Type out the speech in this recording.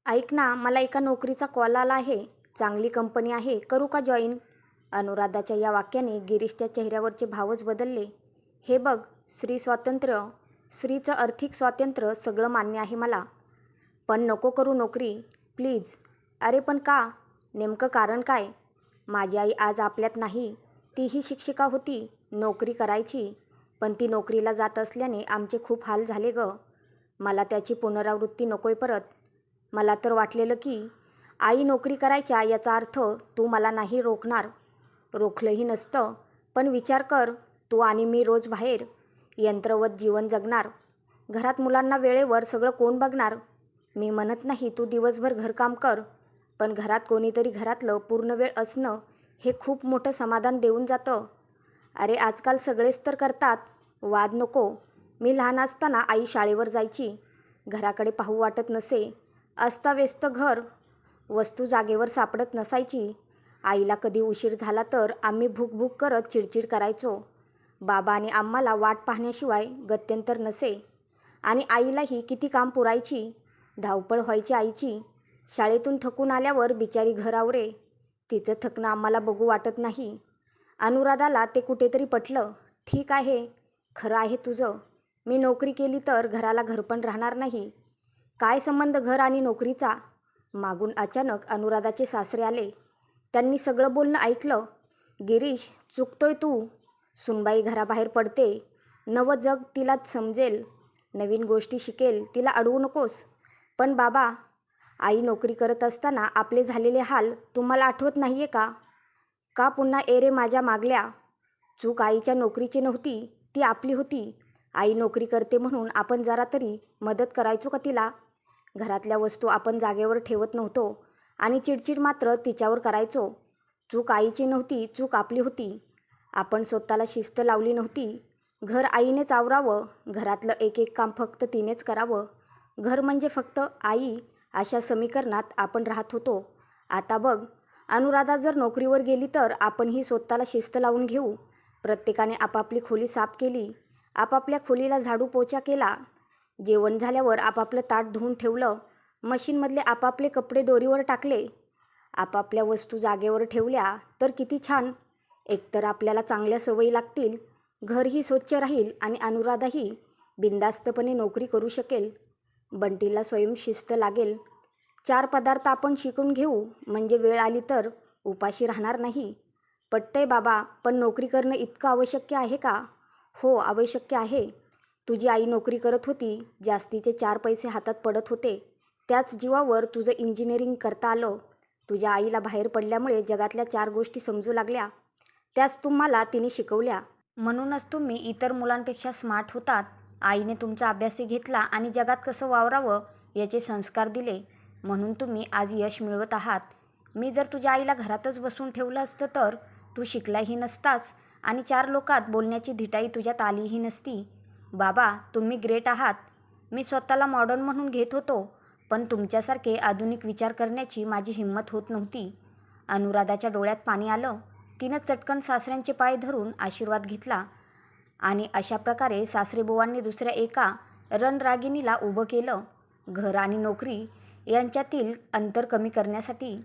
ऐक ना, मला एका नोकरीचा कॉल आला आहे. चांगली कंपनी आहे, करू का जॉईन? अनुराधाच्या या वाक्याने गिरीशच्या चेहऱ्यावरचे भावच बदलले. हे बघ, स्त्री स्वातंत्र्य, स्त्रीचं आर्थिक स्वातंत्र्य सगळं मान्य आहे मला. पण नको करू नोकरी, प्लीज. अरे पण का? नेमकं कारण काय? माझी आई आज आपल्यात नाही. तीही शिक्षिका होती, नोकरी करायची. पण ती नोकरीला जात असल्याने आमचे खूप हाल झाले गं. मला त्याची पुनरावृत्ती नकोय परत. मला तर वाटलेलं की आई नोकरी करायच्या याचा अर्थ तू मला नाही रोखणार. रोखलंही नसतं. पण विचार कर, तू आणि मी रोज बाहेर यंत्रवत जीवन जगणार. घरात मुलांना वेळेवर सगळं कोण बघणार? मी म्हणत नाही तू दिवसभर घरकाम कर, पण घरात कोणीतरी घरातलं पूर्ण वेळ असणं हे खूप मोठं समाधान देऊन जातं. अरे आजकाल सगळेच तर करतात. वाद नको. मी लहान असताना आई शाळेवर जायची. घराकडे पाहू वाटत नसे. अस्ताव्यस्त घर, वस्तू जागेवर सापडत नसायची. आईला कधी उशीर झाला तर आम्ही भूक करत चिडचिड करायचो. बाबा आणि आम्हाला वाट पाहण्याशिवाय गत्यंतर नसे. आणि आईलाही किती काम पुरायची. धावपळ व्हायची आईची. शाळेतून थकून आल्यावर बिचारी घर आवरे. तिचं थकणं आम्हाला बघू वाटत नाही. अनुराधाला ते कुठेतरी पटलं. ठीक आहे, खरं आहे तुझं. मी नोकरी केली तर घराला घरपण राहणार नाही. काय संबंध घर आणि नोकरीचा? मागून अचानक अनुराधाचे सासरे आले. त्यांनी सगळं बोलणं ऐकलं. गिरीश, चुकतोय तू. सुनबाई घराबाहेर पडते. नवं जग तिलाच समजेल. नवीन गोष्टी शिकेल. तिला अडवू नकोस. पण बाबा, आई नोकरी करत असताना आपले झालेले हाल तुम्हाला आठवत नाही आहे का? का पुन्हा एरे माझ्या मागल्या? चूक आईच्या नोकरीची नव्हती, ती आपली होती. आई नोकरी करते म्हणून आपण जरा तरी मदत करायचो का तिला? घरातल्या वस्तू आपण जागेवर ठेवत नव्हतो आणि चिडचिड मात्र तिच्यावर करायचो. चूक आईची नव्हती, चूक आपली होती. आपण स्वतःला शिस्त लावली नव्हती. घर आईनेच आवरावं, घरातलं एक एक काम फक्त तिनेच करावं. घर म्हणजे फक्त आई, अशा समीकरणात आपण राहत होतो. आता बघ, अनुराधा जर नोकरीवर गेली तर आपणही स्वतःला शिस्त लावून घेऊ. प्रत्येकाने आपापली खोली साफ केली. आपापल्या खोलीला झाडू पोछा केला. जेवण झाल्यावर आपापलं ताट धुवून ठेवलं. मशीनमधले आपापले कपडे दोरीवर टाकले. आपापल्या वस्तू जागेवर ठेवल्या तर किती छान. एकतर आपल्याला चांगल्या सवयी लागतील, घरही स्वच्छ राहील आणि अनुराधाही बिनधास्तपणे नोकरी करू शकेल. बंटीला स्वयंशिस्त लागेल. 4 पदार्थ आपण शिकून घेऊ, म्हणजे वेळ आली तर उपाशी राहणार नाही. पटतंय बाबा, पण नोकरी करणं इतकं आवश्यक आहे का? हो, आवश्यक आहे. तुझी आई नोकरी करत होती, जास्तीचे 4 पैसे हातात पडत होते. त्याच जीवावर तुझं इंजिनिअरिंग करता आलं. तुझ्या आईला बाहेर पडल्यामुळे जगातल्या 4 गोष्टी समजू लागल्या. त्याच तुम्हाला तिने शिकवल्या. म्हणूनच तुम्ही इतर मुलांपेक्षा स्मार्ट होतात. आईने तुमचा अभ्यासही घेतला आणि जगात कसं वावरावं याचे संस्कार दिले. म्हणून तुम्ही आज यश मिळवत आहात. मी जर तुझ्या आईला घरातच बसून ठेवलं असतं तर तू शिकलाही नसतास आणि 4 लोकात बोलण्याची धिटाई तुझ्यात आलीही नसती. बाबा, तुम्ही ग्रेट आहात. मी स्वतःला मॉडर्न म्हणून घेत होतो, पण तुमच्यासारखे आधुनिक विचार करण्याची माझी हिंमत होत नव्हती. अनुराधाच्या डोळ्यात पाणी आलं. तिनं चटकन सासऱ्यांचे पाय धरून आशीर्वाद घेतला आणि अशा प्रकारे सासरेबुवांनी दुसऱ्या एका रणरागिणीला उभं केलं. घर आणि नोकरी यांच्यातील अंतर कमी करण्यासाठी.